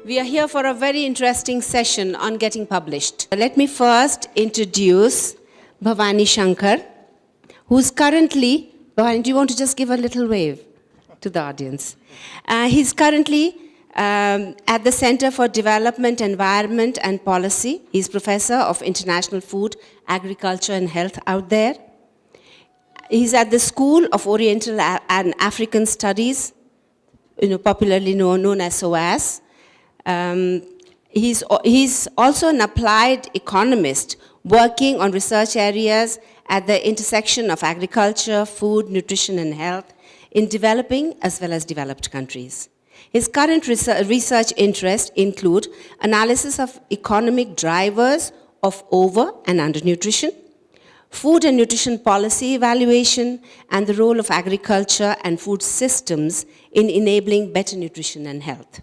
We are here for a very interesting session on getting published. Let me first introduce Bhavani Shankar, who's currently, Bhavani, do you want to just give a little wave to the audience? He's currently at the Center for Development, Environment and Policy. He's Professor of International Food, Agriculture and Health out there. He's at the School of Oriental and African Studies, popularly known as SOAS. He's also an applied economist working on research areas at the intersection of agriculture, food, nutrition, and health in developing as well as developed countries. His current research interests include analysis of economic drivers of over- and undernutrition, food and nutrition policy evaluation, and the role of agriculture and food systems in enabling better nutrition and health.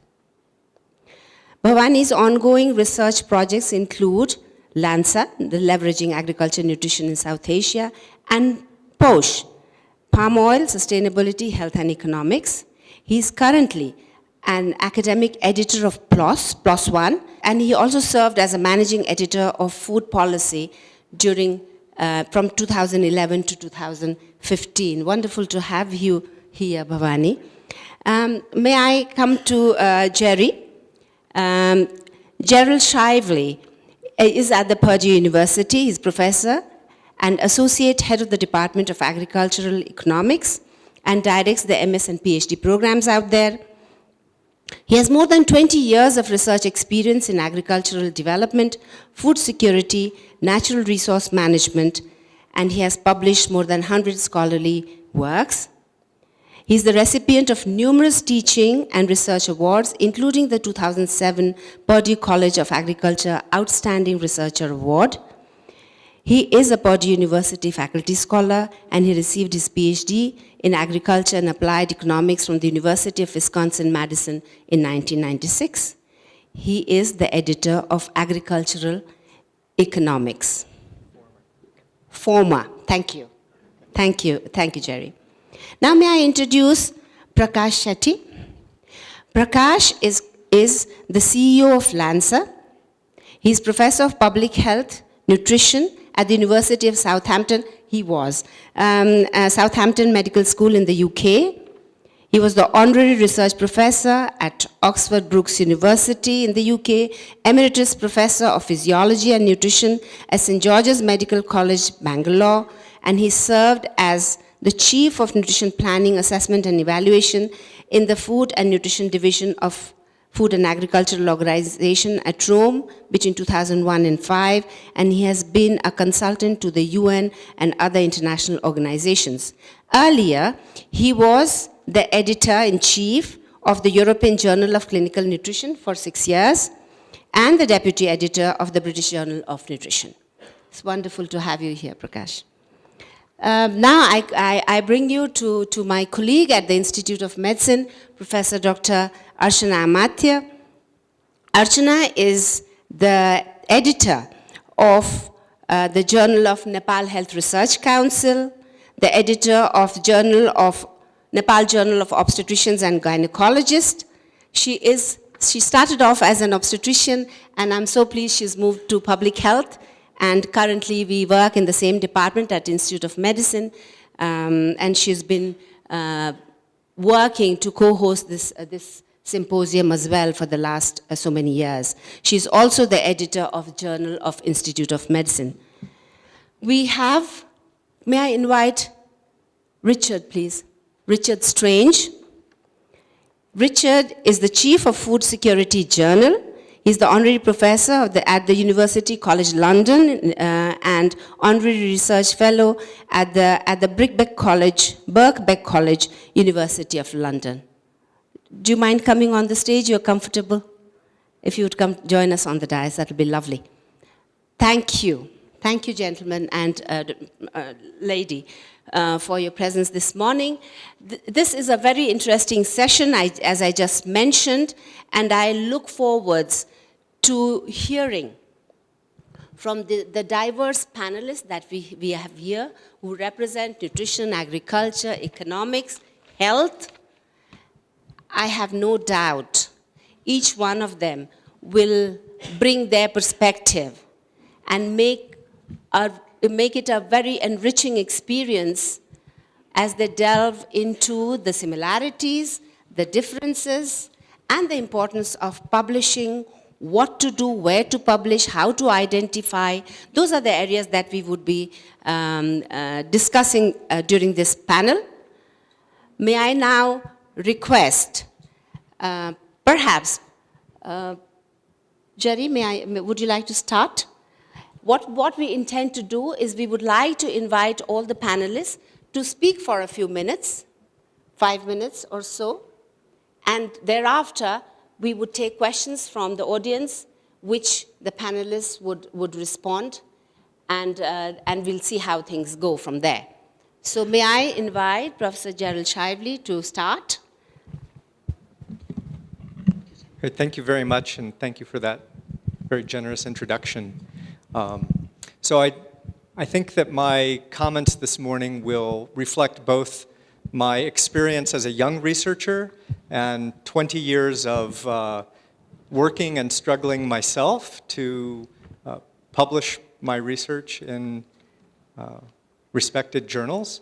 Bhavani's ongoing research projects include LANSA, the Leveraging Agriculture and Nutrition in South Asia, and POSH, Palm Oil, Sustainability, Health and Economics. He's currently an academic editor of PLOS One, and he also served as a managing editor of Food Policy during from 2011 to 2015. Wonderful to have you here, Bhavani. May I come to Jerry? Gerald Shively is at the Purdue University. He's professor and associate head of the Department of Agricultural Economics and directs the MS and PhD programs out there. He has more than 20 years of research experience in agricultural development, food security, natural resource management, and he has published more than 100 scholarly works. He's the recipient of numerous teaching and research awards, including the 2007 Purdue College of Agriculture Outstanding Researcher Award. He is a Purdue University faculty scholar, and he received his PhD in Agriculture and Applied Economics from the University of Wisconsin-Madison in 1996. He is the editor of Agricultural Economics. Former. Thank you. Thank you, Jerry. Now may I introduce Prakash Shetty. Prakash is the CEO of LANSA. He's Professor of Public Health, Nutrition at the University of Southampton. He was Southampton Medical School in the UK. He was the Honorary Research Professor at Oxford Brookes University in the UK, Emeritus Professor of Physiology and Nutrition at St. George's Medical College, Bangalore, and he served as the Chief of Nutrition Planning, Assessment and Evaluation in the Food and Nutrition Division of Food and Agricultural Organization at Rome between 2001 and 2005, and he has been a consultant to the UN and other international organizations. Earlier, he was the editor-in-chief of the European Journal of Clinical Nutrition for 6 years, and the deputy editor of the British Journal of Nutrition. It's wonderful to have you here, Prakash. Now I bring you to my colleague at the Institute of Medicine, Professor Dr. Archana Amartya. Archana is the editor of the Journal of Nepal Health Research Council, the editor of Nepal Journal of Obstetricians and Gynecologists. She started off as an obstetrician, and I'm so pleased she's moved to public health. And currently we work in the same department at Institute of Medicine, and she's been working to co-host this symposium as well for the last so many years. She's also the editor of Journal of Institute of Medicine. We have, may I invite Richard, please? Richard Strange. Richard is the Chief of Food Security Journal. He's the honorary professor at the University College London and honorary research fellow at the Birkbeck College, University of London. Do you mind coming on the stage? You're comfortable? If you would come join us on the dais, that would be lovely. Thank you. Thank you, gentlemen and lady, for your presence this morning. This is a very interesting session, as I just mentioned, and I look forwards to hearing from the diverse panelists that we have here who represent nutrition, agriculture, economics, health. I have no doubt each one of them will bring their perspective and make it a very enriching experience as they delve into the similarities, the differences, and the importance of publishing, what to do, where to publish, how to identify. Those are the areas that we would be discussing during this panel. May I now request, perhaps, Jerry, would you like to start? What we intend to do is we would like to invite all the panelists to speak for a few minutes, 5 minutes or so, and thereafter we would take questions from the audience, which the panelists would respond, and we'll see how things go from there. So may I invite Professor Gerald Shively to start? Great, thank you very much, and thank you for that very generous introduction. So I think that my comments this morning will reflect both my experience as a young researcher and 20 years of working and struggling myself to publish my research in respected journals,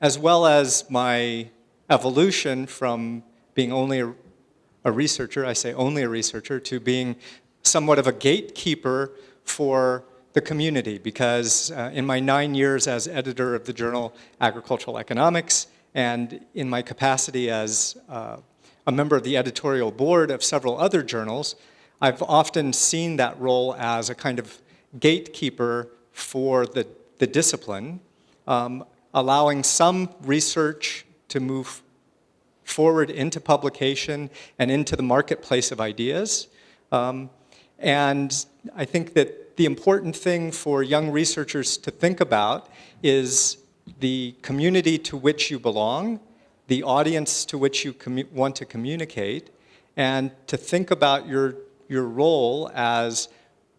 as well as my evolution from being only a researcher, I say only a researcher, to being somewhat of a gatekeeper for the community, because in my 9 years as editor of the journal Agricultural Economics, and in my capacity as a member of the editorial board of several other journals, I've often seen that role as a kind of gatekeeper for the discipline, allowing some research to move forward into publication and into the marketplace of ideas. And I think that the important thing for young researchers to think about is the community to which you belong, the audience to which you want to communicate, and to think about your role as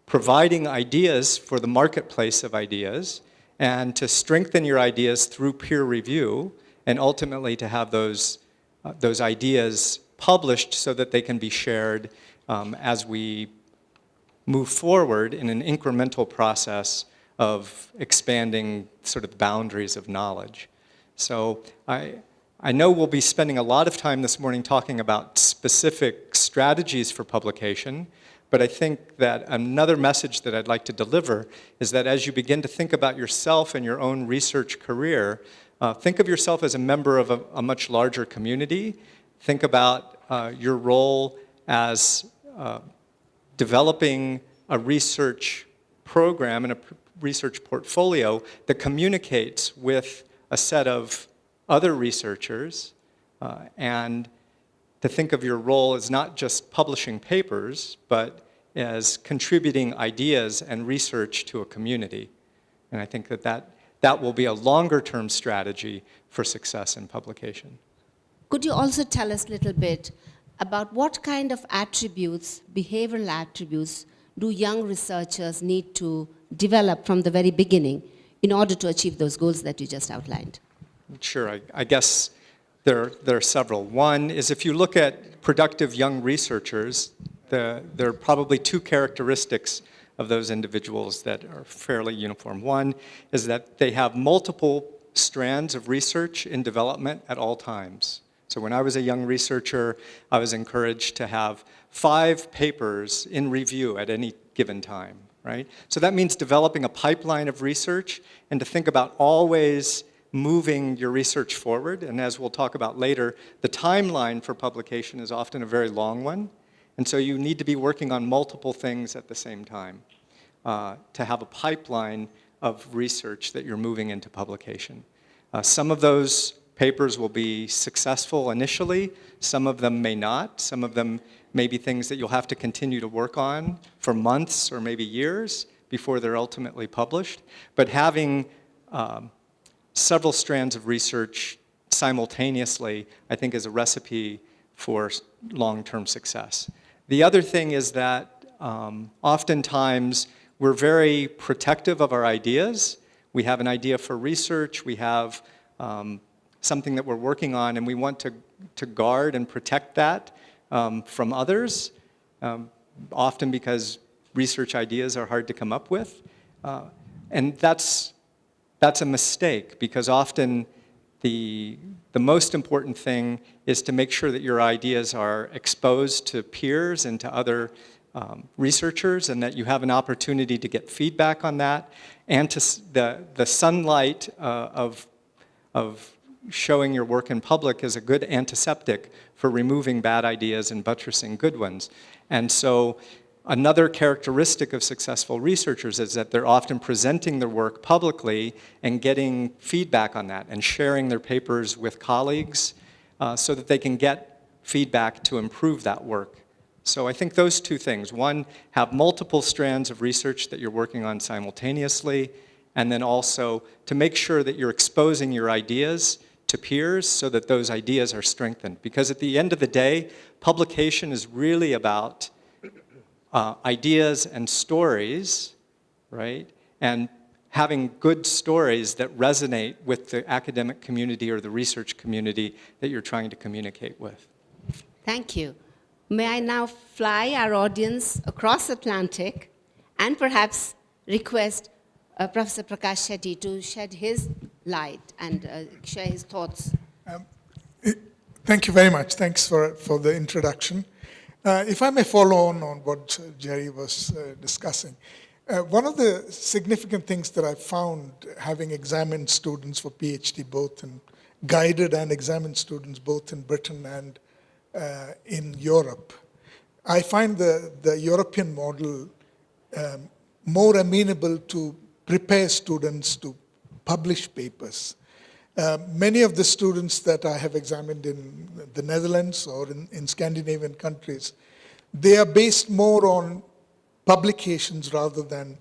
providing ideas for the marketplace of ideas, and to strengthen your ideas through peer review, and ultimately to have those ideas published so that they can be shared as we move forward in an incremental process of expanding sort of the boundaries of knowledge. So I know we'll be spending a lot of time this morning talking about specific strategies for publication, but I think that another message that I'd like to deliver is that as you begin to think about yourself and your own research career, think of yourself as a member of a much larger community. Think about your role as developing a research program and a research portfolio that communicates with a set of other researchers, and to think of your role as not just publishing papers, but as contributing ideas and research to a community. And I think that will be a longer-term strategy for success in publication. Could you also tell us a little bit about what kind of attributes, behavioral attributes, do young researchers need to develop from the very beginning in order to achieve those goals that you just outlined? Sure, I guess there are several. One is if you look at productive young researchers, there are probably two characteristics of those individuals that are fairly uniform. One is that they have multiple strands of research in development at all times. So when I was a young researcher, I was encouraged to have 5 papers in review at any given time, right? So that means developing a pipeline of research and to think about always moving your research forward. And as we'll talk about later, the timeline for publication is often a very long one. And so you need to be working on multiple things at the same time to have a pipeline of research that you're moving into publication. Some of those papers will be successful initially, some of them may not, some of them may be things that you'll have to continue to work on for months or maybe years before they're ultimately published. But having several strands of research simultaneously, I think, is a recipe for long-term success. The other thing is that oftentimes we're very protective of our ideas. We have an idea for research, we have something that we're working on, and we want to guard and protect that from others, often because research ideas are hard to come up with. And that's a mistake, because often the most important thing is to make sure that your ideas are exposed to peers and to other researchers, and that you have an opportunity to get feedback on that, and to the sunlight of showing your work in public is a good antiseptic for removing bad ideas and buttressing good ones. And so another characteristic of successful researchers is that they're often presenting their work publicly and getting feedback on that and sharing their papers with colleagues so that they can get feedback to improve that work. So I think those two things: one, have multiple strands of research that you're working on simultaneously, and then also to make sure that you're exposing your ideas to peers so that those ideas are strengthened. Because at the end of the day, publication is really about ideas and stories, right? And having good stories that resonate with the academic community or the research community that you're trying to communicate with. Thank you. May I now fly our audience across Atlantic and perhaps request Professor Prakash Shetty to shed his light and share his thoughts. Thank you very much. Thanks for the introduction. If I may follow on what Jerry was discussing, one of the significant things that I found, having examined students for PhD, both in guided and examined students both in Britain and in Europe, I find the European model more amenable to prepare students to publish papers. Many of the students that I have examined in the Netherlands or in Scandinavian countries, they are based more on publications rather than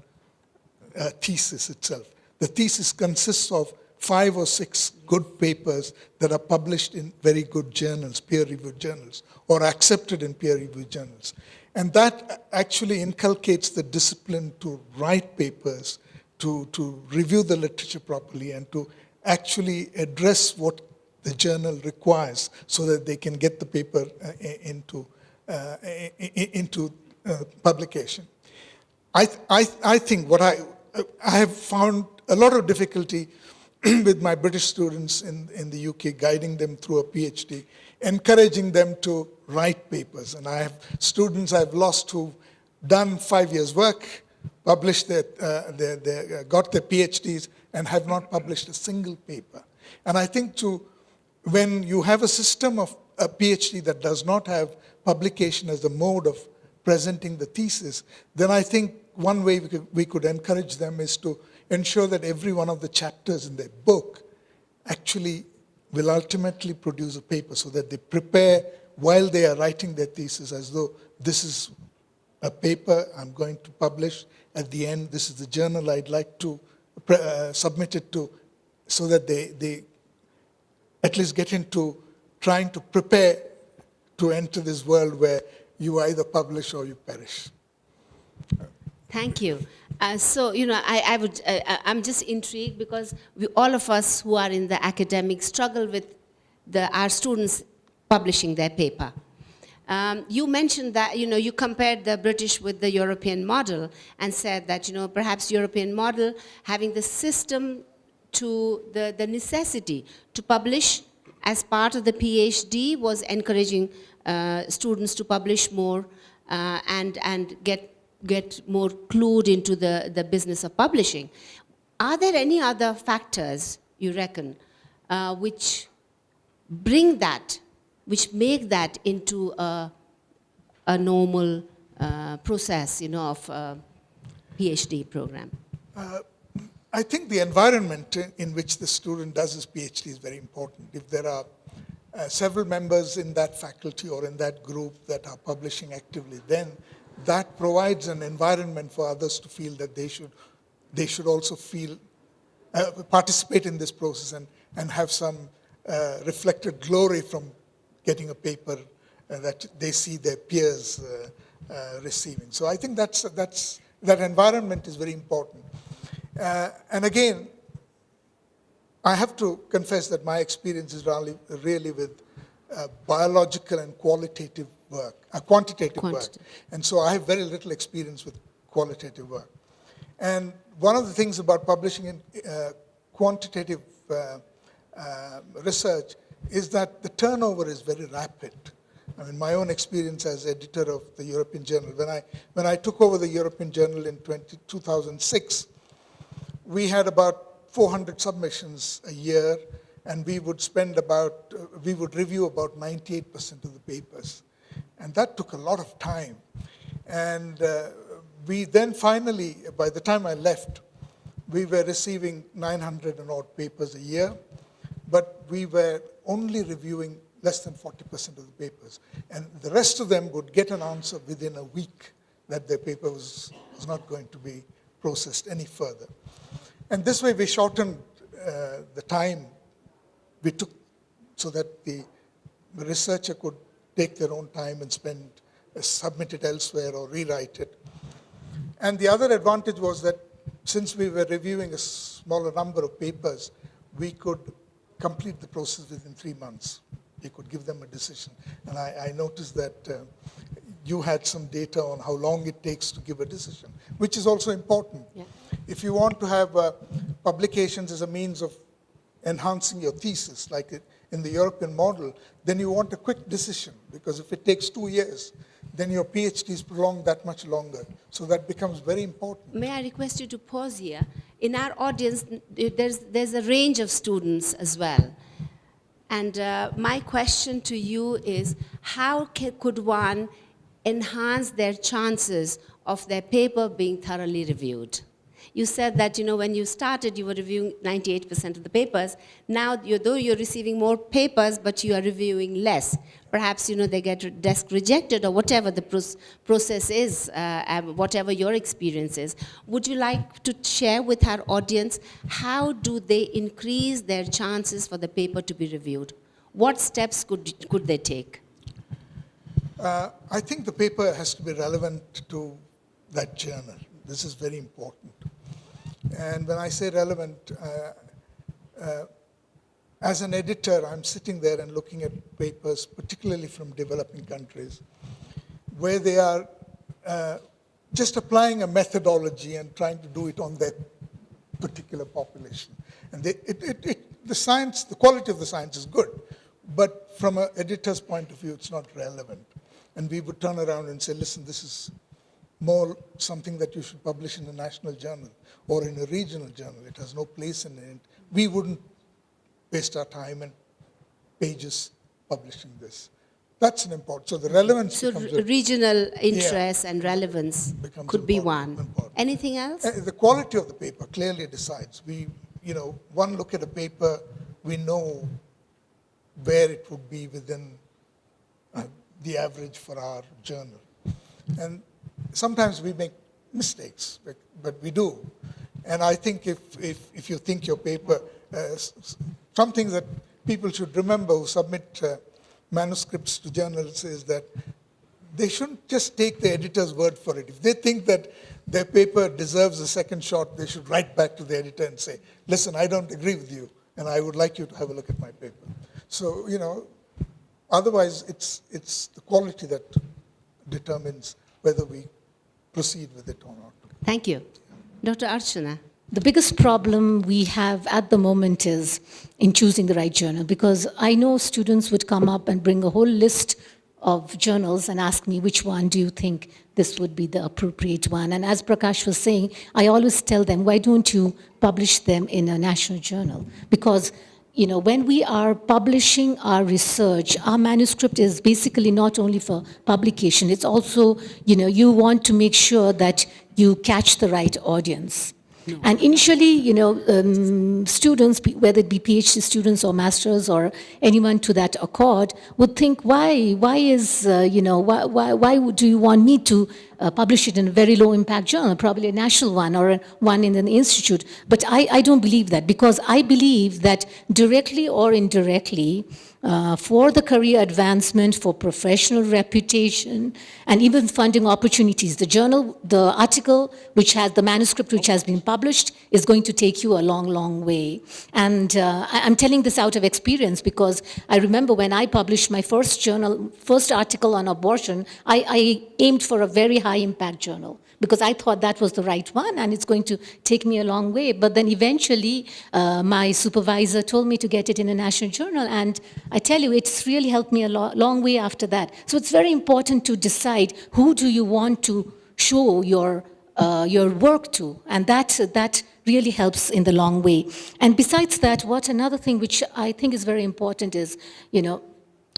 a thesis itself. The thesis consists of 5 or 6 good papers that are published in very good journals, peer-reviewed journals, or accepted in peer-reviewed journals. And that actually inculcates the discipline to write papers, to review the literature properly, and to actually address what the journal requires so that they can get the paper into publication. I think what I have found a lot of difficulty with my British students in the UK, guiding them through a PhD, encouraging them to write papers. And I have students I've lost who've done 5 years' work, published got their PhDs, and have not published a single paper. And I think when you have a system of a PhD that does not have publication as the mode of presenting the thesis, then I think one way we could encourage them is to ensure that every one of the chapters in their book actually will ultimately produce a paper, so that they prepare while they are writing their thesis as though this is a paper I'm going to publish at the end, this is the journal I'd like to submit it to, so that they at least get into trying to prepare to enter this world where you either publish or you perish. Thank you. I'm just intrigued because all of us who are in the academic struggle with our students publishing their paper. You mentioned that, you compared the British with the European model and said that, perhaps European model having the system to the necessity to publish as part of the PhD was encouraging students to publish more and get more clued into the business of publishing. Are there any other factors, you reckon, which bring that, which make that into a normal process, of a PhD program? I think the environment in which the student does his PhD is very important. If there are several members in that faculty or in that group that are publishing actively, then that provides an environment for others to feel that they should also participate in this process and have some reflected glory from getting a paper that they see their peers receiving. So I think that environment is very important. And again, I have to confess that my experience is really with biological and qualitative work, quantitative work. Quantitative. And so I have very little experience with qualitative work. And one of the things about publishing in quantitative research is that the turnover is very rapid. I mean, my own experience as editor of the European Journal, when I took over the European Journal in 2006, we had about 400 submissions a year, and we would review about 98% of the papers. And that took a lot of time. And we then finally, by the time I left, we were receiving 900 and odd papers a year, but we were only reviewing less than 40% of the papers. And the rest of them would get an answer within a week that their paper was not going to be processed any further. And this way we shortened the time we took so that the researcher could take their own time and submit it elsewhere or rewrite it. And the other advantage was that since we were reviewing a smaller number of papers, we could complete the process within 3 months. You could give them a decision. And I noticed that you had some data on how long it takes to give a decision, which is also important. Yeah. If you want to have publications as a means of enhancing your thesis, like in the European model, then you want a quick decision, because if it takes 2 years, then your PhD is prolonged that much longer. So that becomes very important. May I request you to pause here? In our audience, there's a range of students as well. And my question to you is, how could one enhance their chances of their paper being thoroughly reviewed? You said that, when you started, you were reviewing 98% of the papers. Now, though you're receiving more papers, but you are reviewing less. Perhaps, they get desk rejected or whatever the process is, whatever your experience is. Would you like to share with our audience, how do they increase their chances for the paper to be reviewed? What steps could they take? I think the paper has to be relevant to that journal. This is very important. And when I say relevant, as an editor, I'm sitting there and looking at papers, particularly from developing countries, where they are just applying a methodology and trying to do it on their particular population. And the quality of the science is good, but from an editor's point of view, it's not relevant. And we would turn around and say, listen, this is more something that you should publish in a national journal or in a regional journal. It has no place in it. We wouldn't waste our time and pages publishing this. That's an important. So the relevance becomes regional interest and relevance could be one. Important. Anything else? The quality of the paper clearly decides. One look at a paper, we know where it would be within the average for our journal. And sometimes we make mistakes, but we do. And I think if you think your paper, something that people should remember who submit manuscripts to journals is that they shouldn't just take the editor's word for it. If they think that their paper deserves a second shot, they should write back to the editor and say, listen, I don't agree with you, and I would like you to have a look at my paper. So, otherwise it's the quality that determines whether we proceed with it or not. Thank you. Dr. Archana. The biggest problem we have at the moment is in choosing the right journal, because I know students would come up and bring a whole list of journals and ask me, which one do you think this would be the appropriate one? And as Prakash was saying, I always tell them, why don't you publish them in a national journal? Because when we are publishing our research, our manuscript is basically not only for publication, it's also, you want to make sure that you catch the right audience. No. And initially, students, whether it be PhD students or masters or anyone to that accord, would think, why do you want me to publish it in a very low impact journal, probably a national one or one in an institute. But I don't believe that, because I believe that directly or indirectly, for the career advancement, for professional reputation, and even funding opportunities, the article which has the manuscript which has been published is going to take you a long, long way. And I'm telling this out of experience, because I remember when I published my first article on abortion, I aimed for a very high impact journal, because I thought that was the right one and it's going to take me a long way. But then eventually my supervisor told me to get it in a national journal, and I tell you, it's really helped me a long way after that. So it's very important to decide who do you want to show your work to, and that really helps in the long way. And besides that, another thing which I think is very important is,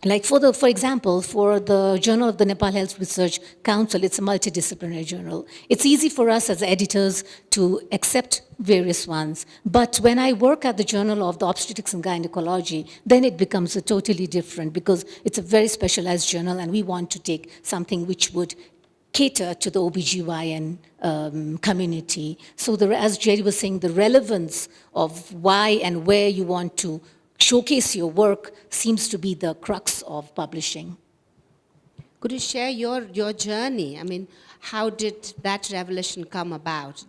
like for example, for the Journal of the Nepal Health Research Council, it's a multidisciplinary journal. It's easy for us as editors to accept various ones. But when I work at the Journal of the Obstetrics and Gynecology, then it becomes a totally different, because it's a very specialized journal and we want to take something which would cater to the OBGYN community. So as Jerry was saying, the relevance of why and where you want to showcase your work seems to be the crux of publishing. Could you share your journey? I mean, how did that revelation come about?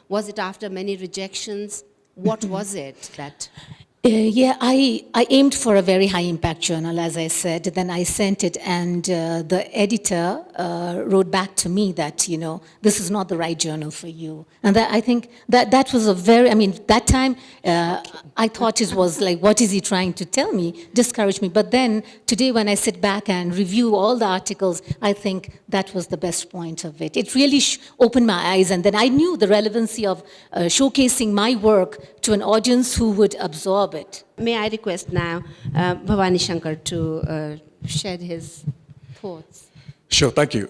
Was it after many rejections? What was it that... I aimed for a very high impact journal, as I said. Then I sent it, and the editor wrote back to me that, this is not the right journal for you. And I think that was that time I thought it was like, what is he trying to tell me? Discouraged me. But then today when I sit back and review all the articles, I think that was the best point of it. It really opened my eyes, and then I knew the relevancy of showcasing my work to an audience who would absorb it. May I request now Bhavani Shankar to share his thoughts? Sure, thank you.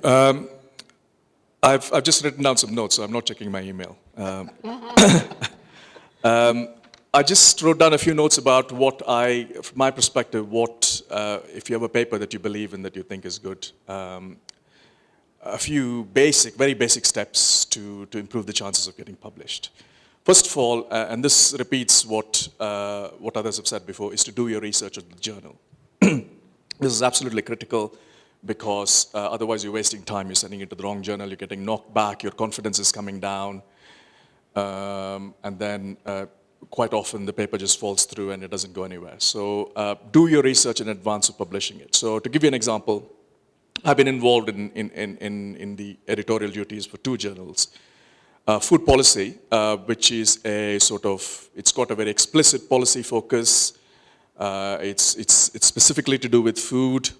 I've just written down some notes, so I'm not checking my email. I just wrote down a few notes about from my perspective, if you have a paper that you believe in that you think is good, a few very basic steps to improve the chances of getting published. First of all, and this repeats what others have said before, is to do your research on the journal. This is absolutely critical, because otherwise you're wasting time. You're sending it to the wrong journal, you're getting knocked back, your confidence is coming down, and then quite often the paper just falls through and it doesn't go anywhere. So do your research in advance of publishing it. So to give you an example, I've been involved in the editorial duties for 2 journals. Food policy, which is it's got a very explicit policy focus. It's specifically to do with food.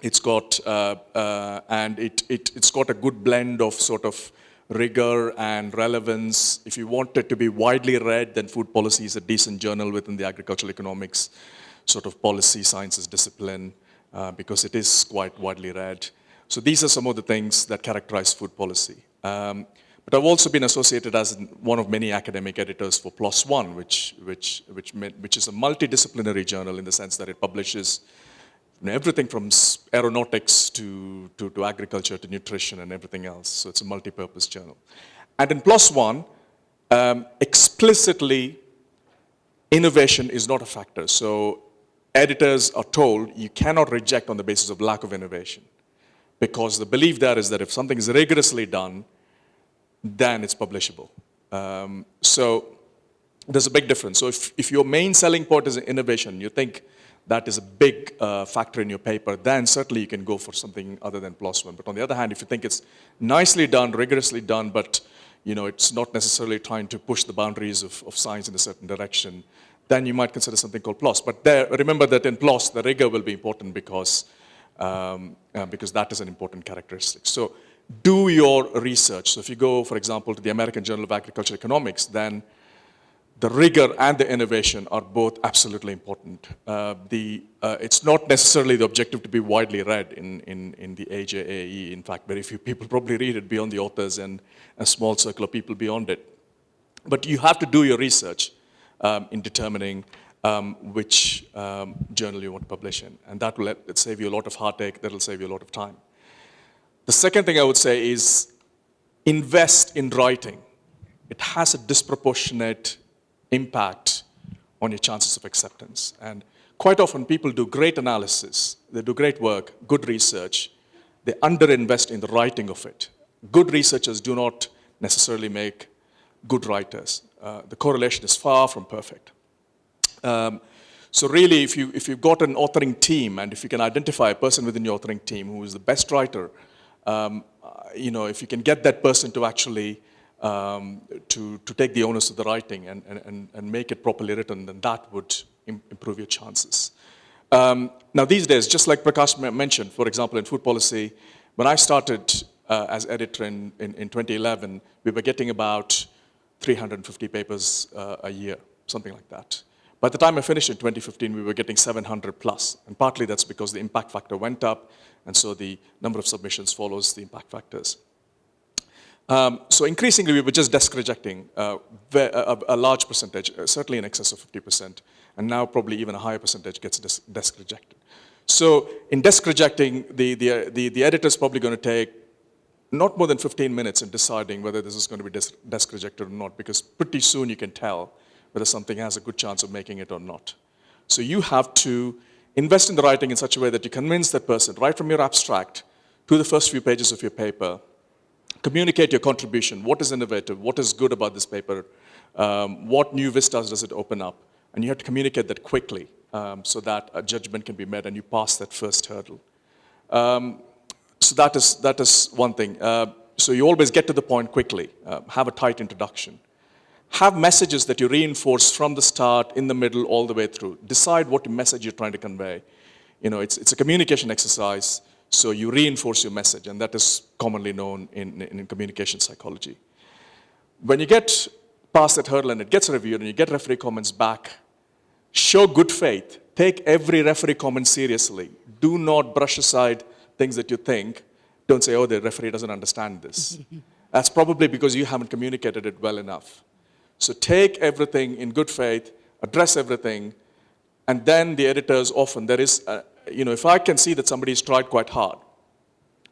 It's got it's got a good blend of rigor and relevance. If you want it to be widely read, then food policy is a decent journal within the agricultural economics policy sciences discipline, because it is quite widely read. So these are some of the things that characterize food policy. But I've also been associated as one of many academic editors for PLOS ONE, which is a multidisciplinary journal in the sense that it publishes everything from aeronautics to agriculture to nutrition and everything else. So it's a multi-purpose journal. And in PLOS ONE, explicitly, innovation is not a factor. So editors are told you cannot reject on the basis of lack of innovation, because the belief there is that if something is rigorously done, then it's publishable. So there's a big difference. So if your main selling point is innovation, you think that is a big factor in your paper, then certainly you can go for something other than PLOS ONE. But on the other hand, if you think it's nicely done, rigorously done, but it's not necessarily trying to push the boundaries of science in a certain direction, then you might consider something called PLOS. But remember that in PLOS, the rigor will be important because that is an important characteristic. So do your research. So if you go, for example, to the American Journal of Agricultural Economics, then the rigor and the innovation are both absolutely important. It's not necessarily the objective to be widely read in the AJAE. In fact, very few people probably read it beyond the authors and a small circle of people beyond it. But you have to do your research in determining which journal you want to publish in. And that will save you a lot of heartache, that will save you a lot of time. The second thing I would say is invest in writing. It has a disproportionate impact on your chances of acceptance. And quite often people do great analysis, they do great work, good research, they underinvest in the writing of it. Good researchers do not necessarily make good writers. The correlation is far from perfect. So really, if you've got an authoring team, and if you can identify a person within your authoring team who is the best writer, if you can get that person to actually to take the onus of the writing and make it properly written, then that would improve your chances. Now these days, just like Prakash mentioned, for example, in food policy, when I started as editor in 2011, we were getting about 350 papers a year, something like that. By the time I finished in 2015, we were getting 700 plus, and partly that's because the impact factor went up, and so the number of submissions follows the impact factors. So increasingly, we were just desk rejecting a large percentage, certainly in excess of 50%, and now probably even a higher percentage gets desk rejected. So in desk rejecting, the editor is probably going to take not more than 15 minutes in deciding whether this is going to be desk rejected or not, because pretty soon you can tell whether something has a good chance of making it or not. So you have to invest in the writing in such a way that you convince that person, right from your abstract to the first few pages of your paper, communicate your contribution, what is innovative, what is good about this paper, what new vistas does it open up, and you have to communicate that quickly so that a judgment can be made and you pass that first hurdle. So that is one thing. So you always get to the point quickly, have a tight introduction. Have messages that you reinforce from the start, in the middle, all the way through. Decide what message you're trying to convey. It's a communication exercise, so you reinforce your message, and that is commonly known in communication psychology. When you get past that hurdle and it gets reviewed and you get referee comments back, show good faith. Take every referee comment seriously. Do not brush aside things that you think. Don't say, oh, the referee doesn't understand this. That's probably because you haven't communicated it well enough. So take everything in good faith, address everything, and then the editors often, there is, if I can see that somebody's tried quite hard,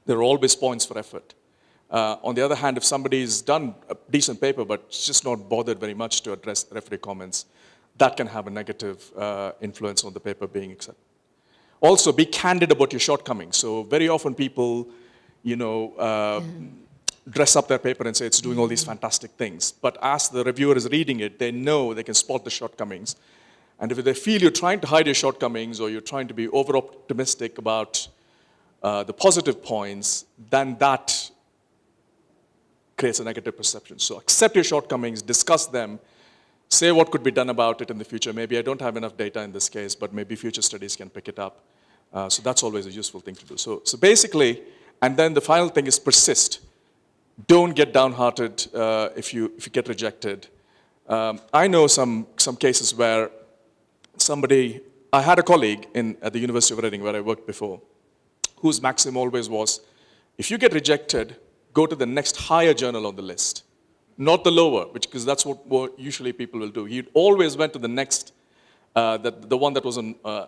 there are always points for effort. On the other hand, if somebody's done a decent paper but just not bothered very much to address referee comments, that can have a negative influence on the paper being accepted. Also, be candid about your shortcomings. So very often people, dress up their paper and say it's doing all these fantastic things. But as the reviewer is reading it, they know they can spot the shortcomings. And if they feel you're trying to hide your shortcomings or you're trying to be over-optimistic about the positive points, then that creates a negative perception. So accept your shortcomings, discuss them, say what could be done about it in the future. Maybe I don't have enough data in this case, but maybe future studies can pick it up. So that's always a useful thing to do. So basically, and then the final thing is persist. Don't get downhearted if you get rejected. I know some cases where I had a colleague at the University of Reading where I worked before, whose maxim always was, if you get rejected, go to the next higher journal on the list, not the lower, because that's what usually people will do. He always went to the next, the one that was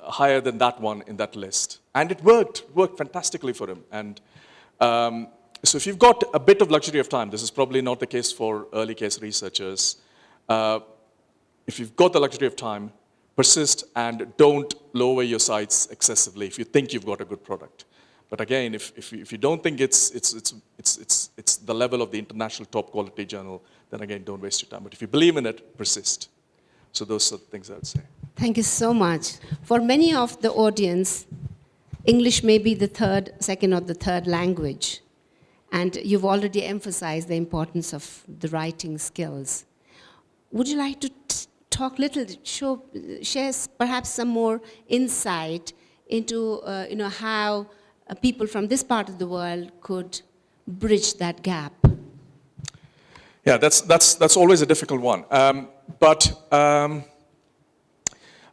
higher than that one in that list. And it worked fantastically for him. And so if you've got a bit of luxury of time, this is probably not the case for early case researchers. If you've got the luxury of time, persist and don't lower your sights excessively if you think you've got a good product. But again, if you don't think it's the level of the international top quality journal, then again, don't waste your time. But if you believe in it, persist. So those are the things I would say. Thank you so much. For many of the audience, English may be the second or the third language. And you've already emphasized the importance of the writing skills. Would you like to talk share perhaps some more insight into how people from this part of the world could bridge that gap? Yeah, that's always a difficult one. But I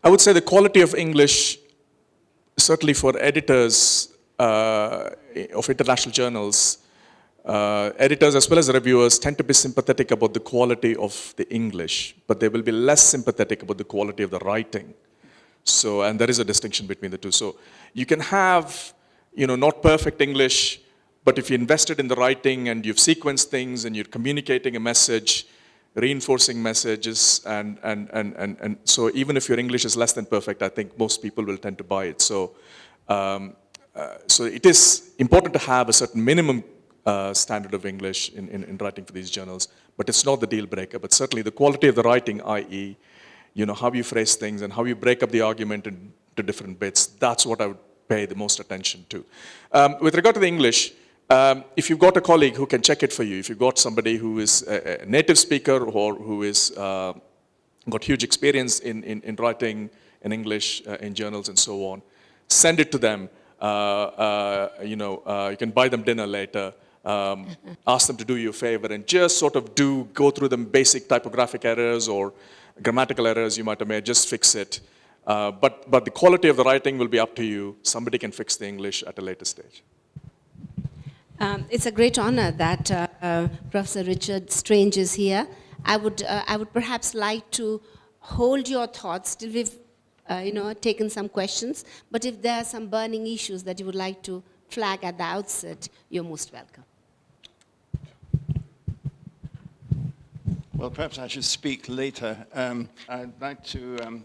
would say the quality of English, certainly for editors of international journals, editors as well as reviewers tend to be sympathetic about the quality of the English, but they will be less sympathetic about the quality of the writing. And there is a distinction between the two. So you can have, not perfect English, But if you invested in the writing and you've sequenced things and you're communicating a message, reinforcing messages, and so even if your English is less than perfect, I think most people will tend to buy it. So, so it is important to have a certain minimum standard of English in writing for these journals, but it's not the deal breaker. But certainly the quality of the writing, i.e., how you phrase things and how you break up the argument into different bits, that's what I would pay the most attention to. With regard to the English, if you've got a colleague who can check it for you, if you've got somebody who is a native speaker or who is got huge experience in writing in English in journals and so on, send it to them. You can buy them dinner later. Ask them to do you a favor and just sort of go through the basic typographic errors or grammatical errors you might have made, just fix it. But the quality of the writing will be up to you. Somebody can fix the English at a later stage. It's a great honor that Professor Richard Strange is here. I would perhaps like to hold your thoughts till we've taken some questions. But if there are some burning issues that you would like to flag at the outset, you're most welcome. Well, perhaps I should speak later. I'd like to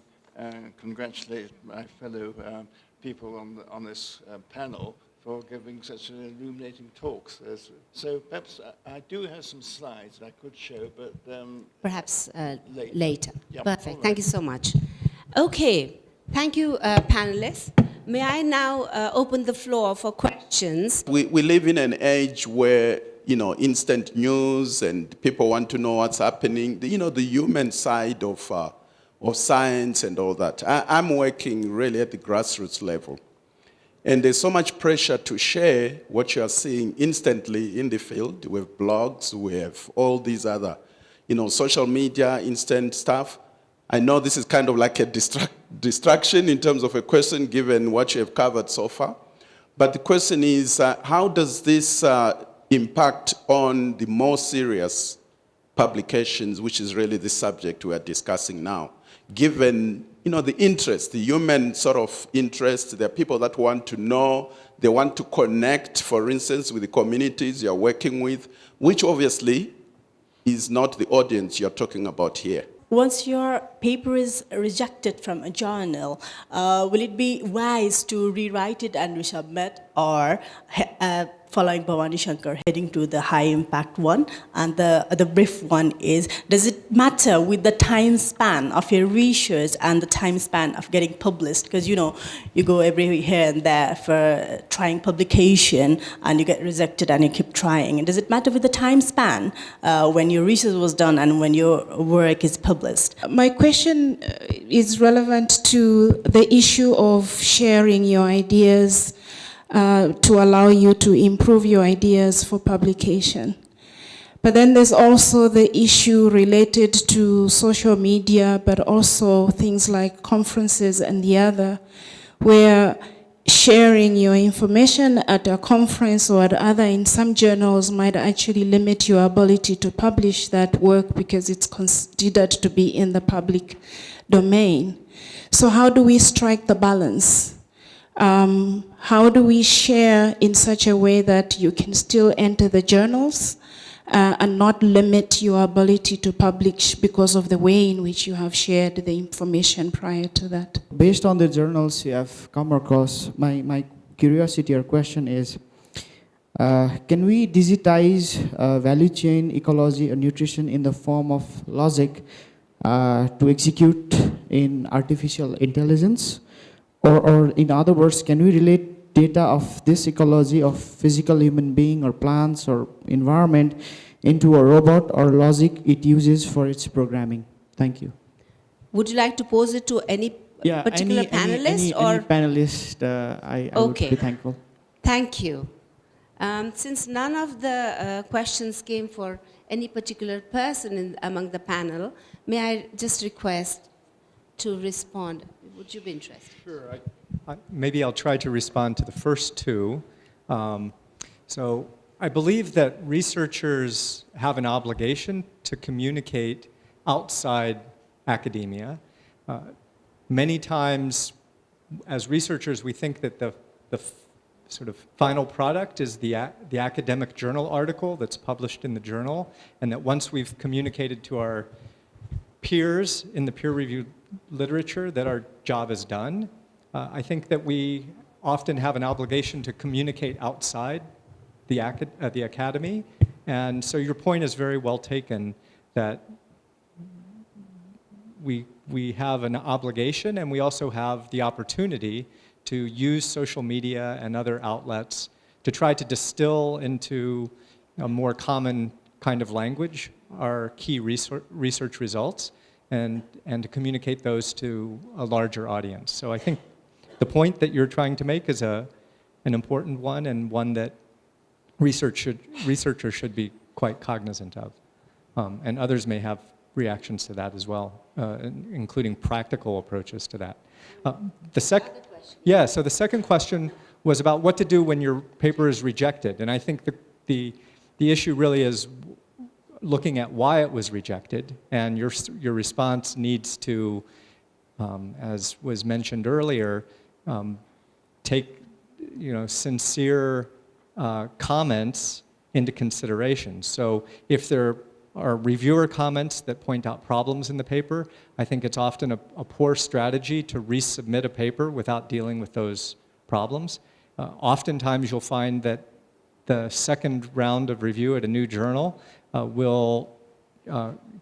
congratulate my fellow people on this panel for giving such illuminating talks. So perhaps I do have some slides I could show, but perhaps later. Yep. Perfect. All right. Thank you so much. Okay. Thank you, panelists. May I now open the floor for questions? We live in an age where, instant news and people want to know what's happening. The human side of science and all that. I'm working really at the grassroots level. And there's so much pressure to share what you are seeing instantly in the field. We have blogs, we have all these other, social media, instant stuff. I know this is kind of like a distraction in terms of a question given what you have covered so far. But the question is, how does this impact on the more serious publications, which is really the subject we are discussing now? Given, the interest, the human sort of interest, there are people that want to know, they want to connect, for instance, with the communities you're working with, which obviously is not the audience you're talking about here. Once your paper is rejected from a journal, will it be wise to rewrite it and resubmit, or following Bhavani Shankar, heading to the high impact one? And the brief one is, does it matter with the time span of your research and the time span of getting published? Because you go every here and there for trying publication and you get rejected and you keep trying. And does it matter with the time span when your research was done and when your work is published? My question is relevant to the issue of sharing your ideas to allow you to improve your ideas for publication. But then there's also the issue related to social media, but also things like conferences and the other, where sharing your information at a conference or at other in some journals might actually limit your ability to publish that work because it's considered to be in the public domain. So how do we strike the balance? How do we share in such a way that you can still enter the journals and not limit your ability to publish because of the way in which you have shared the information prior to that? Based on the journals you have come across, my curiosity or question is, can we digitize value chain ecology or nutrition in the form of logic to execute in artificial intelligence? Or in other words, can we relate data of this ecology of physical human being or plants or environment into a robot or logic it uses for its programming? Thank you. Would you like to pose it to any particular panelist? Any panelist, I would be thankful. Thank you. Since none of the questions came for any particular person among the panel, may I just request to respond? Would you be interested? Sure. Maybe I'll try to respond to the first two. So I believe that researchers have an obligation to communicate outside academia. Many times, as researchers, we think that the sort of final product is the academic journal article that's published in the journal, and that once we've communicated to our peers in the peer-reviewed literature that our job is done, I think that we often have an obligation to communicate outside the academy. And so your point is very well taken, that we have an obligation, and we also have the opportunity to use social media and other outlets to try to distill into a more common kind of language our key research results, and to communicate those to a larger audience. So I think the point that you're trying to make is an important one, and one that researchers should be quite cognizant of. And others may have reactions to that as well, including practical approaches to that. So the second question was about what to do when your paper is rejected. And I think the issue really is looking at why it was rejected, and your response needs to, as was mentioned earlier, take sincere comments into consideration. So if there are reviewer comments that point out problems in the paper, I think it's often a poor strategy to resubmit a paper without dealing with those problems. Oftentimes you'll find that the second round of review at a new journal will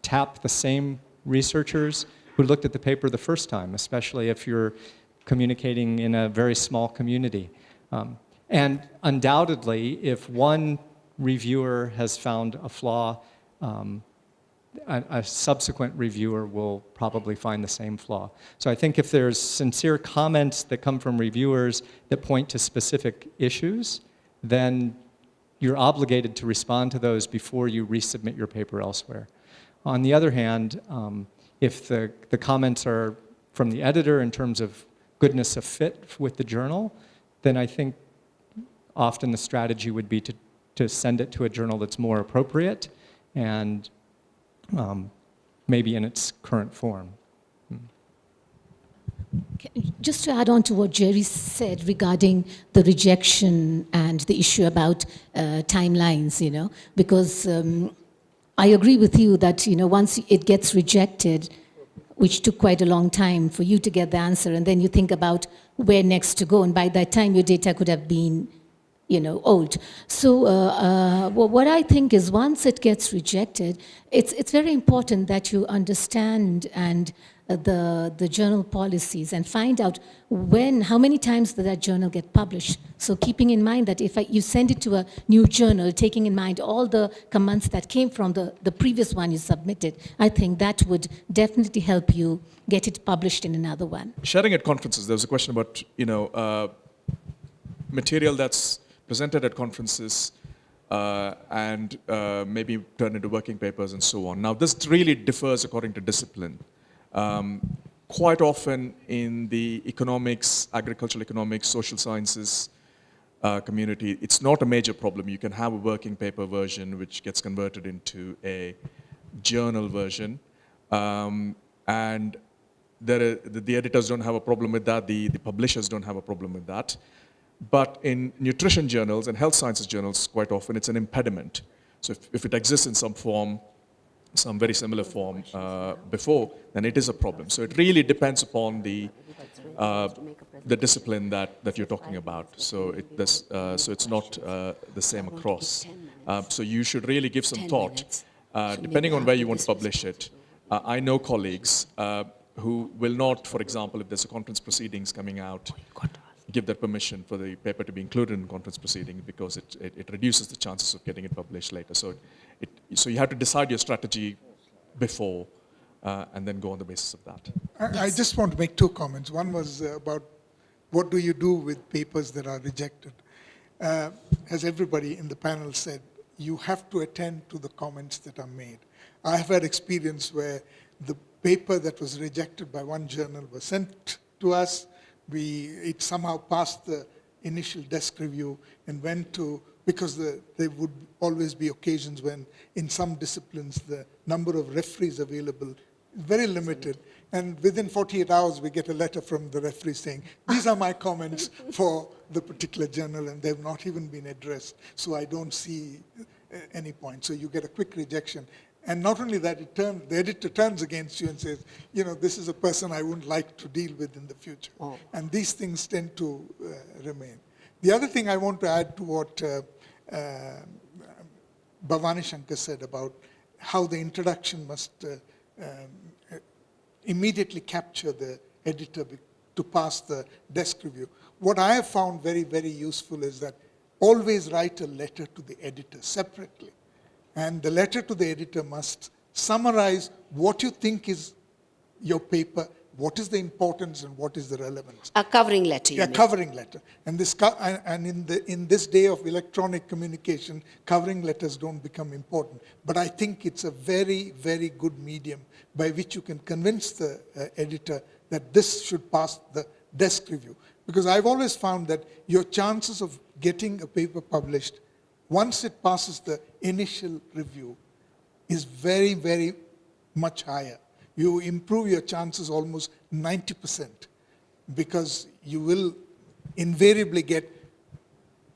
tap the same researchers who looked at the paper the first time, especially if you're communicating in a very small community. And undoubtedly, if one reviewer has found a flaw, a subsequent reviewer will probably find the same flaw. So I think if there's sincere comments that come from reviewers that point to specific issues, then you're obligated to respond to those before you resubmit your paper elsewhere. On the other hand, if the comments are from the editor in terms of goodness of fit with the journal, then I think often the strategy would be to send it to a journal that's more appropriate and maybe in its current form. Just to add on to what Jerry said regarding the rejection and the issue about timelines, because I agree with you that, once it gets rejected, which took quite a long time for you to get the answer, and then you think about where next to go, and by that time your data could have been old. So what I think is, once it gets rejected, it's very important that you understand the journal policies and find out how many times did that journal get published. So keeping in mind that if you send it to a new journal, taking in mind all the comments that came from the previous one you submitted, I think that would definitely help you get it published in another one. Sharing at conferences, there was a question about material that's presented at conferences and maybe turned into working papers and so on. Now, this really differs according to discipline. Quite often in the economics, agricultural economics, social sciences community, it's not a major problem. You can have a working paper version which gets converted into a journal version, and the editors don't have a problem with that, the publishers don't have a problem with that. But in nutrition journals and health sciences journals, quite often it's an impediment. So if it exists in some form, some very similar form before, then it is a problem. So it really depends upon the discipline that you're talking about. So it's not the same across. So you should really give some thought, depending on where you want to publish it. I know colleagues who will not, for example, if there's a conference proceedings coming out, give that permission for the paper to be included in conference proceeding, because it reduces the chances of getting it published later. So you have to decide your strategy before and then go on the basis of that. I just want to make two comments. One was about what do you do with papers that are rejected. As everybody in the panel said, you have to attend to the comments that are made. I have had experience where the paper that was rejected by one journal was sent to us. It somehow passed the initial desk review and went to, because there would always be occasions when in some disciplines the number of referees available is very limited, And within 48 hours, we get a letter from the referee saying, these are my comments for the particular journal, and they've not even been addressed, so I don't see any point. So you get a quick rejection. And not only that, the editor turns against you and says, this is a person I wouldn't like to deal with in the future. Oh. And these things tend to remain. The other thing I want to add to what Bhavani Shankar said about how the introduction must immediately capture the editor to pass the desk review. What I have found very, very useful is that always write a letter to the editor separately. And the letter to the editor must summarize what you think is your paper, what is the importance, and what is the relevance. A covering letter, you Yeah, mean. covering letter. And in this day of electronic communication, covering letters don't become important. But I think it's a very, very good medium by which you can convince the editor that this should pass the desk review. Because I've always found that your chances of getting a paper published, once it passes the initial review, is very, very much higher. You improve your chances almost 90%, because you will invariably get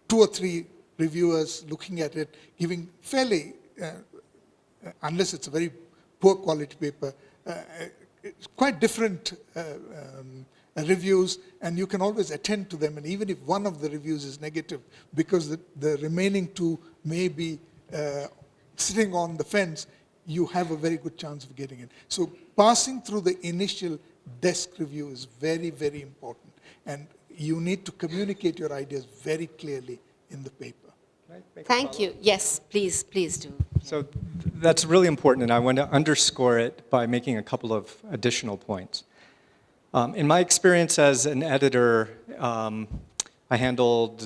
2 or 3 reviewers looking at it, giving fairly, unless it's a very poor quality paper, it's quite different reviews, and you can always attend to them. And even if one of the reviews is negative, because the remaining 2 may be sitting on the fence, you have a very good chance of getting it. So passing through the initial desk review is very, very important. And you need to communicate your ideas very clearly in the paper. Thank you. Yes, please do. So that's really important, and I want to underscore it by making a couple of additional points. In my experience as an editor, I handled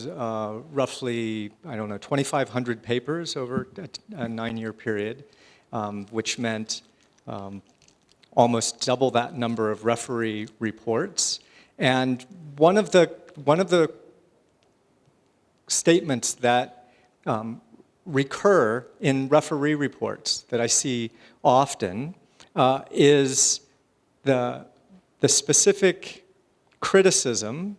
roughly, 2,500 papers over a 9-year period, which meant almost double that number of referee reports. And one of the statements that recur in referee reports that I see often is the specific criticism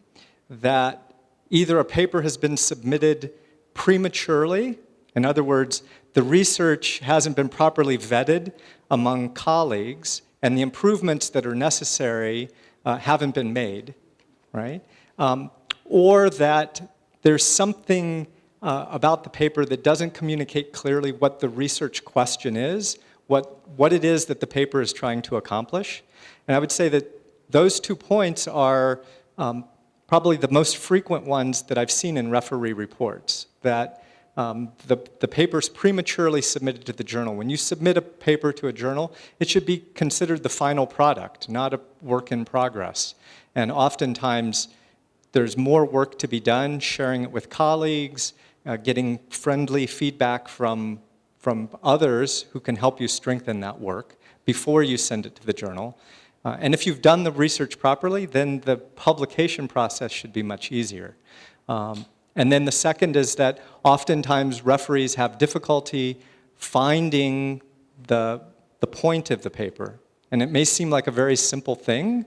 that either a paper has been submitted prematurely, in other words, the research hasn't been properly vetted among colleagues, and the improvements that are necessary haven't been made, right? Or that there's something about the paper that doesn't communicate clearly what the research question is, what it is that the paper is trying to accomplish. And I would say that those 2 points are probably the most frequent ones that I've seen in referee reports, that the paper's prematurely submitted to the journal. When you submit a paper to a journal, it should be considered the final product, not a work in progress. And oftentimes, there's more work to be done, sharing it with colleagues, getting friendly feedback from others who can help you strengthen that work before you send it to the journal. And if you've done the research properly, then the publication process should be much easier. And then the second is that oftentimes referees have difficulty finding the point of the paper. And it may seem like a very simple thing,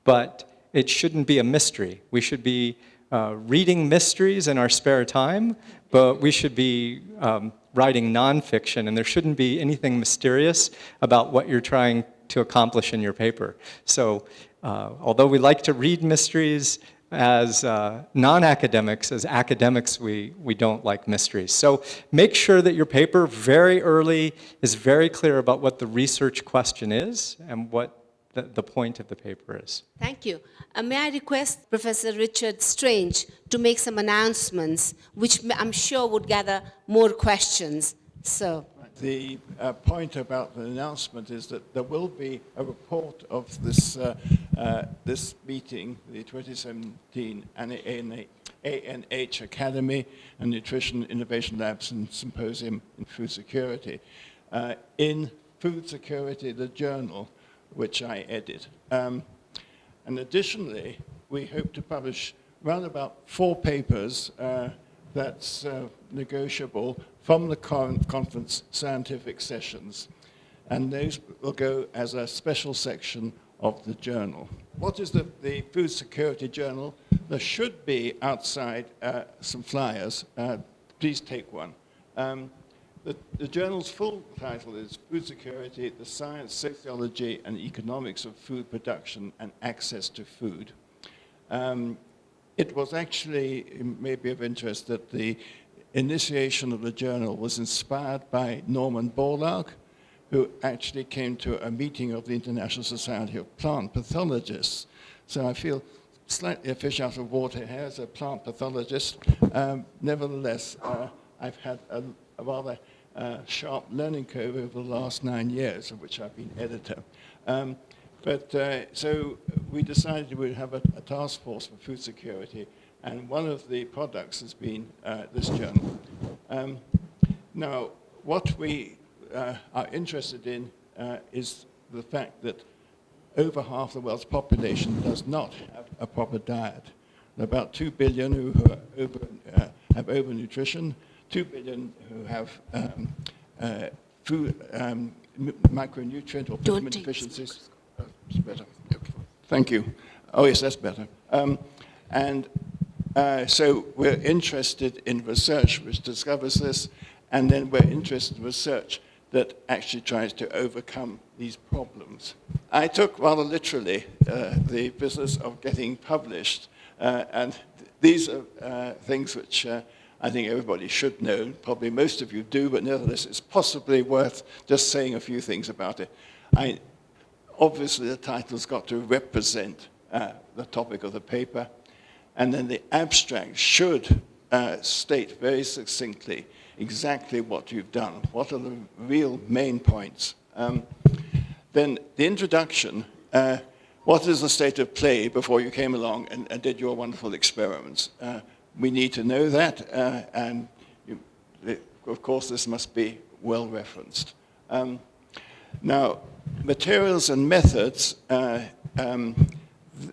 but it shouldn't be a mystery. We should be reading mysteries in our spare time, but we should be writing nonfiction, and there shouldn't be anything mysterious about what you're trying to accomplish in your paper. So although we like to read mysteries, as non-academics, as academics, we don't like mysteries. So make sure that your paper very early is very clear about what the research question is and what the point of the paper is. Thank you. May I request Professor Richard Strange to make some announcements, which I'm sure would gather more questions. So. The point about the announcement is that there will be a report of this this meeting, the 2017 ANH Academy and Nutrition Innovation Labs and Symposium in Food Security, in Food Security, the journal, which I edit. And additionally, we hope to publish around about 4 papers that's negotiable from the current conference scientific sessions. And those will go as a special section of the journal. What is the Food Security Journal? There should be outside some flyers. Please take one. The journal's full title is Food Security, the Science, Sociology, and Economics of Food Production and Access to Food. It was actually, it may be of interest, that the initiation of the journal was inspired by Norman Borlaug, who actually came to a meeting of the International Society of Plant Pathologists. So I feel slightly a fish out of water here as a plant pathologist. Nevertheless, I've had a rather sharp learning curve over the last 9 years, of which I've been editor. So we decided we would have a task force for food security, and one of the products has been this journal. Now, what we are interested in is the fact that over half the world's population does not have a proper diet. There are about 2 billion who have overnutrition, 2 billion who have food micronutrient or vitamin deficiencies. It's better. Okay. Thank you. Oh yes, that's better. So we're interested in research which discovers this, and then we're interested in research that actually tries to overcome these problems. I took rather literally the business of getting published, and these are things which I think everybody should know. Probably most of you do, but nevertheless, it's possibly worth just saying a few things about it. Obviously, the title's got to represent the topic of the paper, and then the abstract should state very succinctly exactly what you've done, what are the real main points. Then the introduction, what is the state of play before you came along and did your wonderful experiments? We need to know that, and of course this must be well referenced. Now, materials and methods,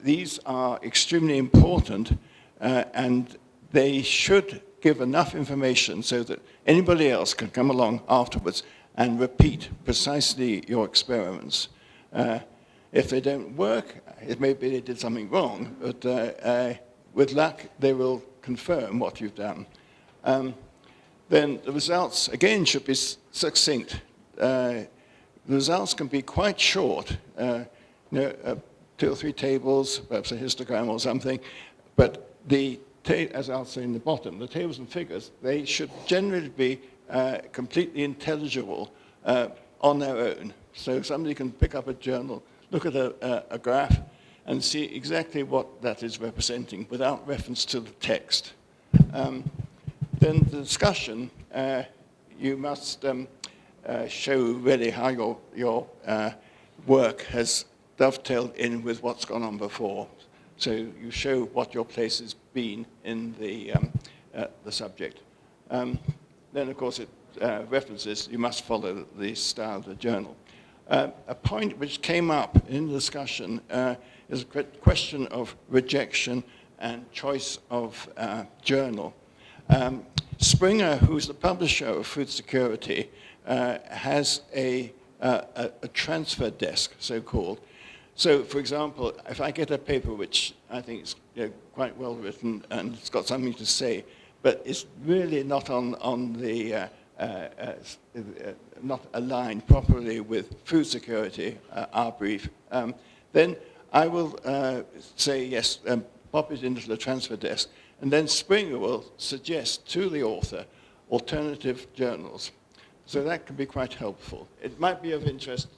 these are extremely important, and they should give enough information so that anybody else can come along afterwards and repeat precisely your experiments. If they don't work, it may be they did something wrong, but with luck, they will confirm what you've done. Then the results, again, should be succinct. The results can be quite short, 2 or 3 tables, perhaps a histogram or something, but as I'll say in the bottom, the tables and figures, they should generally be completely intelligible on their own. So somebody can pick up a journal, look at a graph, and see exactly what that is representing without reference to the text. Then the discussion, you must show really how your work has dovetailed in with what's gone on before. So you show what your place has been in the subject. Then, of course, it references, you must follow the style of the journal. A point which came up in the discussion is a question of rejection and choice of journal. Springer, who's the publisher of Food Security, has a transfer desk, so-called. So, for example, if I get a paper which I think is quite well written and it's got something to say, but it's really not on the not aligned properly with food security, our brief, then I will say yes, pop it into the transfer desk, and then Springer will suggest to the author alternative journals. So that can be quite helpful. It might be of interest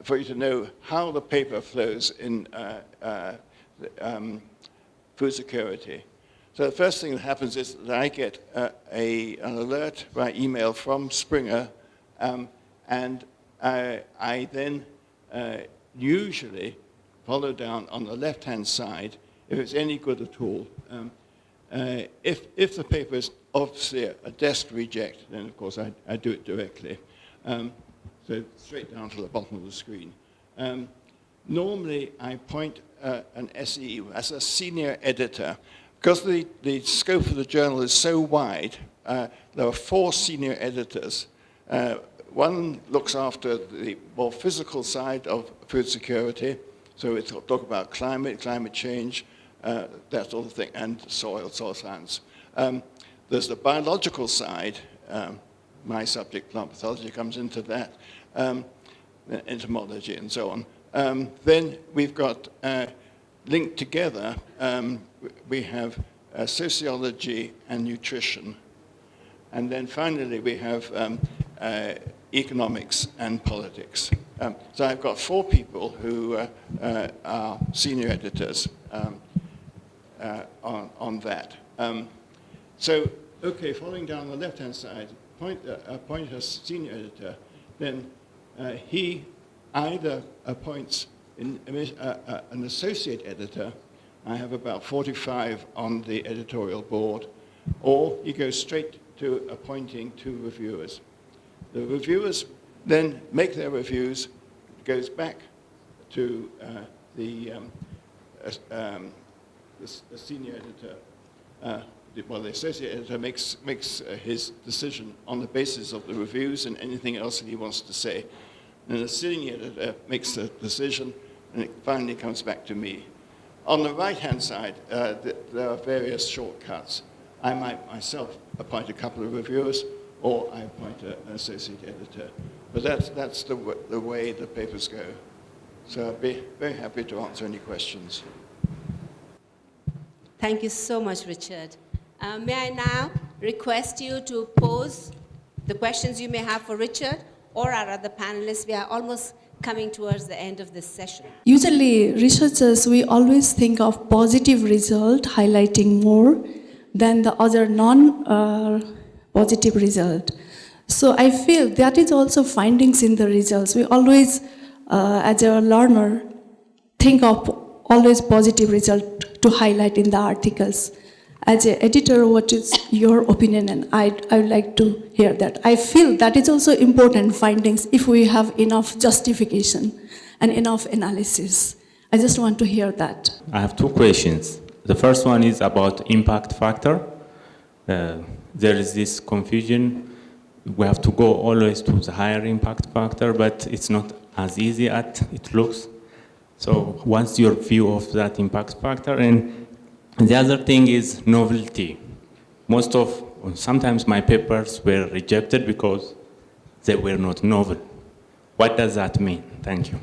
for you to know how the paper flows in food security. So the first thing that happens is that I get an alert by email from Springer, and I then usually follow down on the left-hand side, if it's any good at all. If the paper is obviously a desk reject, then of course I do it directly. So straight down to the bottom of the screen. Normally I point an SE as a senior editor. Because the scope of the journal is so wide, there are 4 senior editors. One looks after the more physical side of food security, So we talk about climate change, that sort of thing, and soil science. There's the biological side. My subject, plant pathology, comes into that, entomology and so on. Then we've got linked together, we have sociology and nutrition. And then finally we have economics and politics. So I've got 4 people who are senior editors on that. So, okay, following down the left-hand side, appoint a senior editor, then he either appoints an associate editor. I have about 45 on the editorial board, or he goes straight to appointing 2 reviewers. The reviewers then make their reviews, it goes back to the senior editor. Well, the associate editor makes his decision on the basis of the reviews and anything else that he wants to say. And the senior editor makes the decision, and it finally comes back to me. On the right-hand side, there are various shortcuts. I might myself appoint a couple of reviewers, or I appoint an associate editor. But that's the way the papers go. So I'd be very happy to answer any questions. Thank you so much, Richard. May I now request you to pose the questions you may have for Richard or our other panelists? We are almost coming towards the end of this session. Usually, researchers, we always think of positive result highlighting more than the other non-positive result. So I feel that is also findings in the results. We always, as a learner, think of always positive result to highlight in the articles. As an editor, what is your opinion? And I would like to hear that. I feel that is also important findings if we have enough justification and enough analysis. I just want to hear that. I have 2 questions. The first one is about impact factor. There is this confusion. We have to go always to the higher impact factor, but it's not as easy as it looks. So what's your view of that impact factor? And the other thing is novelty. Sometimes my papers were rejected because they were not novel. What does that mean? Thank you.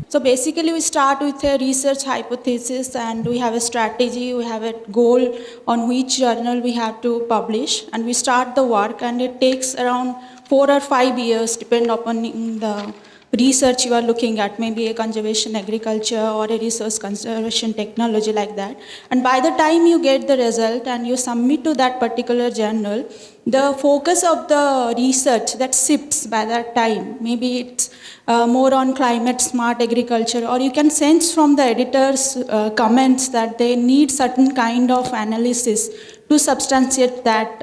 So basically we start with a research hypothesis and we have a strategy, we have a goal on which journal we have to publish, and we start the work, and it takes around 4 or 5 years depending upon the research you are looking at, maybe a conservation agriculture or a resource conservation technology like that. And by the time you get the result and you submit to that particular journal, the focus of the research that shifts by that time. Maybe it's more on climate smart agriculture, or you can sense from the editor's comments that they need certain kind of analysis to substantiate that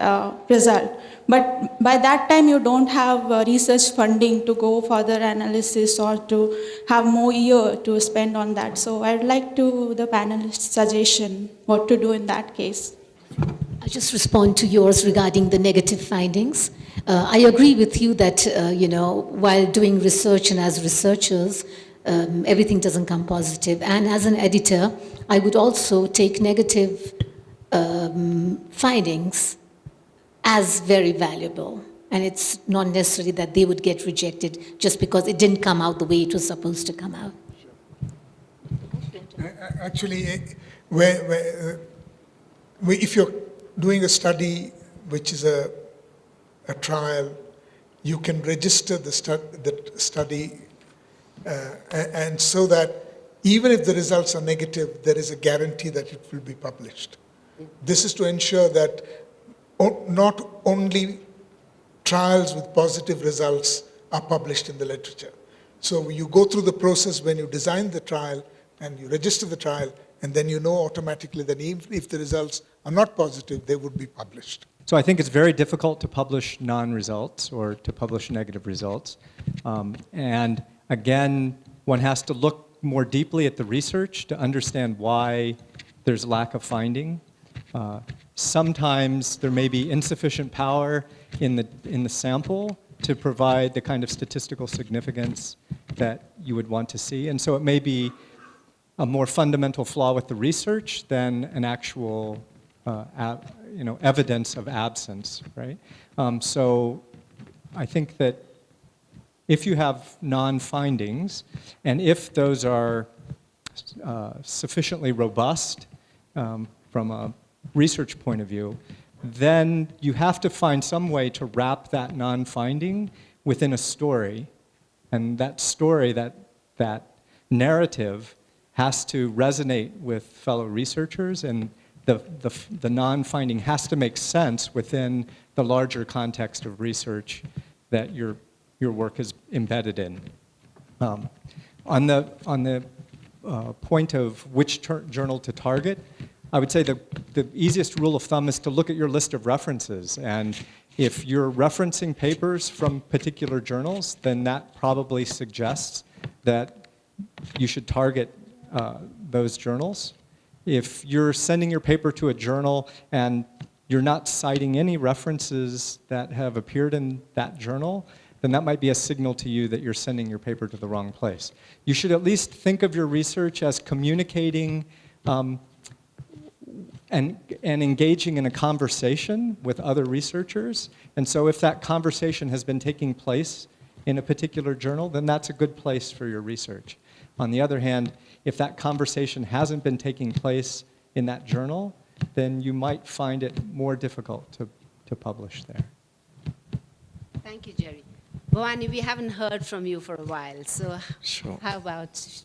result. But by that time, you don't have research funding to go further analysis or to have more year to spend on that. So I'd like to the panelist's suggestion what to do in that case. I'll just respond to yours regarding the negative findings. I agree with you that, while doing research and as researchers, everything doesn't come positive. And as an editor, I would also take negative findings as very valuable. And it's not necessary that they would get rejected just because it didn't come out the way it was supposed to come out. Actually, if you're doing a study which is a trial, you can register the study and so that even if the results are negative, there is a guarantee that it will be published. This is to ensure that not only trials with positive results are published in the literature. So you go through the process when you design the trial and you register the trial, and then you know automatically that even if the results are not positive, they would be published. So I think it's very difficult to publish non-results or to publish negative results. And again, one has to look more deeply at the research to understand why there's lack of finding. Sometimes there may be insufficient power in the sample to provide the kind of statistical significance that you would want to see. And so it may be a more fundamental flaw with the research than an actual evidence of absence, right? So I think that if you have non-findings, and if those are sufficiently robust from a research point of view, then you have to find some way to wrap that non-finding within a story. And that story, that narrative, has to resonate with fellow researchers, and the non-finding has to make sense within the larger context of research that your work is embedded in. On the point of which journal to target, I would say the easiest rule of thumb is to look at your list of references. And if you're referencing papers from particular journals, then that probably suggests that you should target those journals. If you're sending your paper to a journal and you're not citing any references that have appeared in that journal, then that might be a signal to you that you're sending your paper to the wrong place. You should at least think of your research as communicating and engaging in a conversation with other researchers. And so if that conversation has been taking place in a particular journal, then that's a good place for your research. On the other hand, if that conversation hasn't been taking place in that journal, then you might find it more difficult to publish there. Thank you, Jerry. Bhavani, we haven't heard from you for a while, so Sure. how about...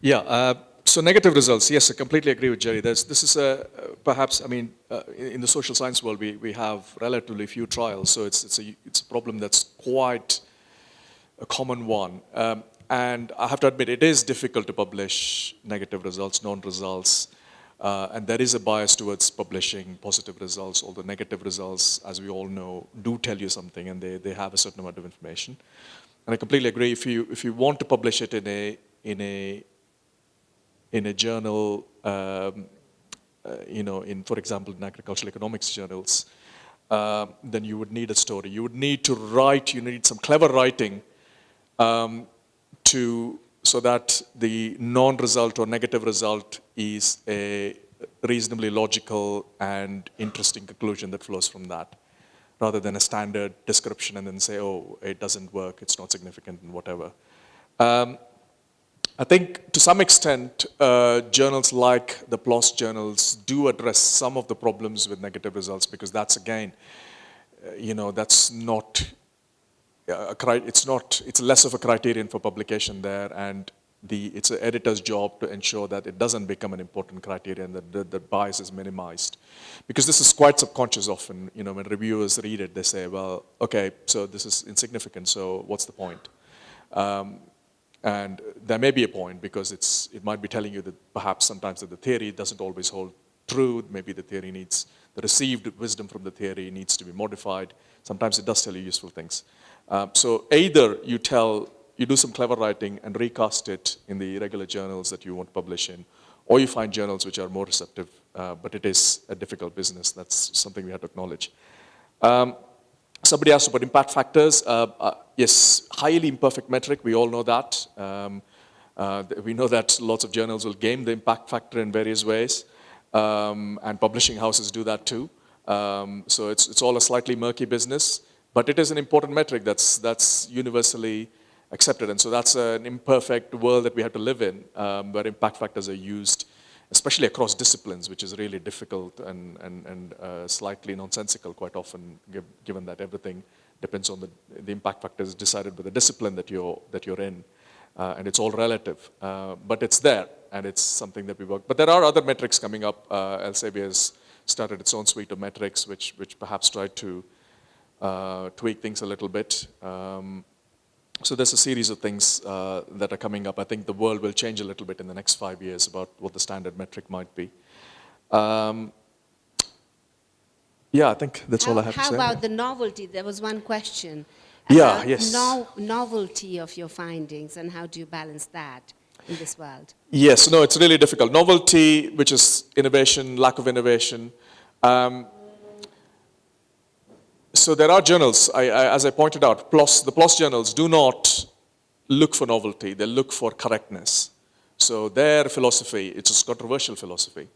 Yeah, so negative results, yes, I completely agree with Jerry. This is perhaps, I mean, in the social science world, we have relatively few trials, so it's a problem that's quite a common one. And I have to admit, it is difficult to publish negative results, non-results, and there is a bias towards publishing positive results, although negative results, as we all know, do tell you something, and they have a certain amount of information. And I completely agree, if you want to publish it in a journal, for example, in agricultural economics journals, then you would need a story. You would need to write, you need some clever writing so that the non-result or negative result is a reasonably logical and interesting conclusion that flows from that, rather than a standard description and then say, oh, it doesn't work, it's not significant, and whatever. I think to some extent, journals like the PLOS journals do address some of the problems with negative results, because that's, again, that's not, it's less of a criterion for publication there, and it's an editor's job to ensure that it doesn't become an important criterion, that the bias is minimized. Because this is quite subconscious often, when reviewers read it, they say, well, okay, so this is insignificant, so what's the point? And there may be a point, because it might be telling you that perhaps sometimes that the theory doesn't always hold true. Maybe the theory the received wisdom from the theory needs to be modified. Sometimes it does tell you useful things. So either you do some clever writing and recast it in the regular journals that you want to publish in, or you find journals which are more receptive, but it is a difficult business. That's something we have to acknowledge. Somebody asked about impact factors. Yes, highly imperfect metric, we all know that. We know that lots of journals will game the impact factor in various ways, and publishing houses do that too. So it's all a slightly murky business, but it is an important metric that's universally accepted. And so that's an imperfect world that we have to live in, where impact factors are used, especially across disciplines, which is really difficult and slightly nonsensical quite often, given that everything depends on the impact factors decided by the discipline that you're in, and it's all relative. But it's there, and it's something that we work. But there are other metrics coming up. Elsevier has started its own suite of metrics, which perhaps try to tweak things a little bit. So there's a series of things that are coming up. I think the world will change a little bit in the next 5 years about what the standard metric might be. Yeah, I think that's all I have to say. How about the novelty? There was one question. Yeah, yes. Novelty of your findings, and how do you balance that in this world? Yes, no, it's really difficult. Novelty, which is innovation, lack of innovation. So there are journals, as I pointed out, the PLOS journals do not look for novelty, they look for correctness. So their philosophy, it's a controversial philosophy,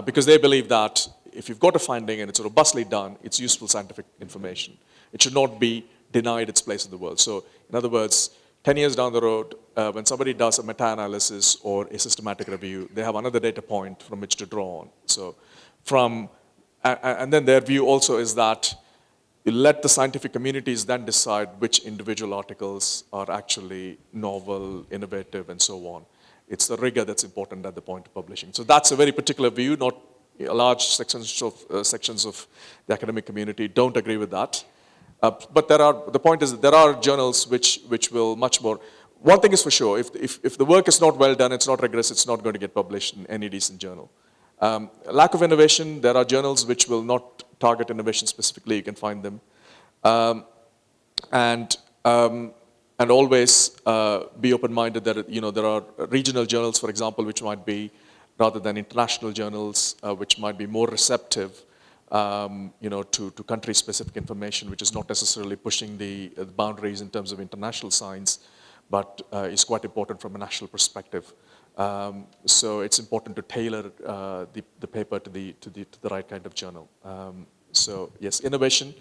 because they believe that if you've got a finding and it's robustly done, it's useful scientific information. It should not be denied its place in the world. So in other words, 10 years down the road, when somebody does a meta-analysis or a systematic review, they have another data point from which to draw on. So and then their view also is that you let the scientific communities then decide which individual articles are actually novel, innovative, and so on. It's the rigor that's important at the point of publishing. So that's a very particular view. Not large sections of the academic community don't agree with that. But the point is that there are journals which will much more. One thing is for sure, if the work is not well done, it's not rigorous, it's not going to get published in any decent journal. Lack of innovation, there are journals which will not target innovation specifically, you can find them. And always be open-minded that there are regional journals, for example, which might be, rather than international journals, which might be more receptive to country-specific information, which is not necessarily pushing the boundaries in terms of international science, but is quite important from a national perspective. So it's important to tailor the paper to the right kind of journal. So yes, innovation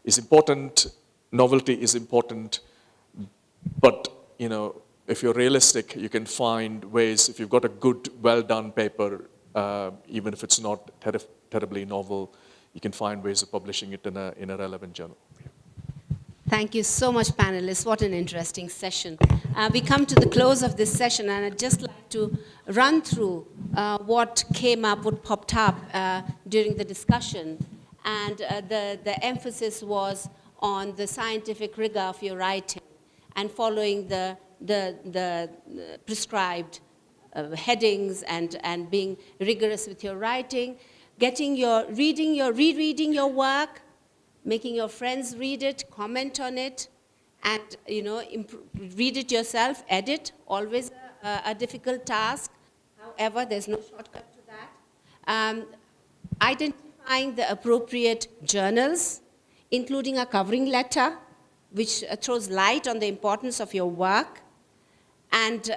is important, novelty is important, but if you're realistic, you can find ways. If you've got a good, well-done paper, even if it's not terribly novel, you can find ways of publishing it in a relevant journal. Thank you so much, panelists. What an interesting session. We come to the close of this session, and I'd just like to run through what came up, what popped up during the discussion. And the emphasis was on the scientific rigor of your writing and following the prescribed headings and being rigorous with your writing, rereading your work, making your friends read it, comment on it, and read it yourself, edit, always a difficult task. However, there's no shortcut to that. Identifying the appropriate journals, including a covering letter, which throws light on the importance of your work, and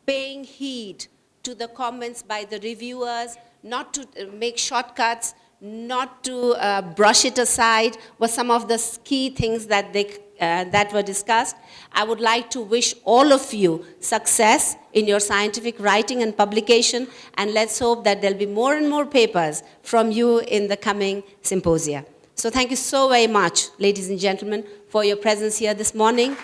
paying heed to the comments by the reviewers, not to make shortcuts, not to brush it aside, were some of the key things that that were discussed. I would like to wish all of you success in your scientific writing and publication, and let's hope that there'll be more and more papers from you in the coming symposia. So thank you so very much, ladies and gentlemen, for your presence here this morning.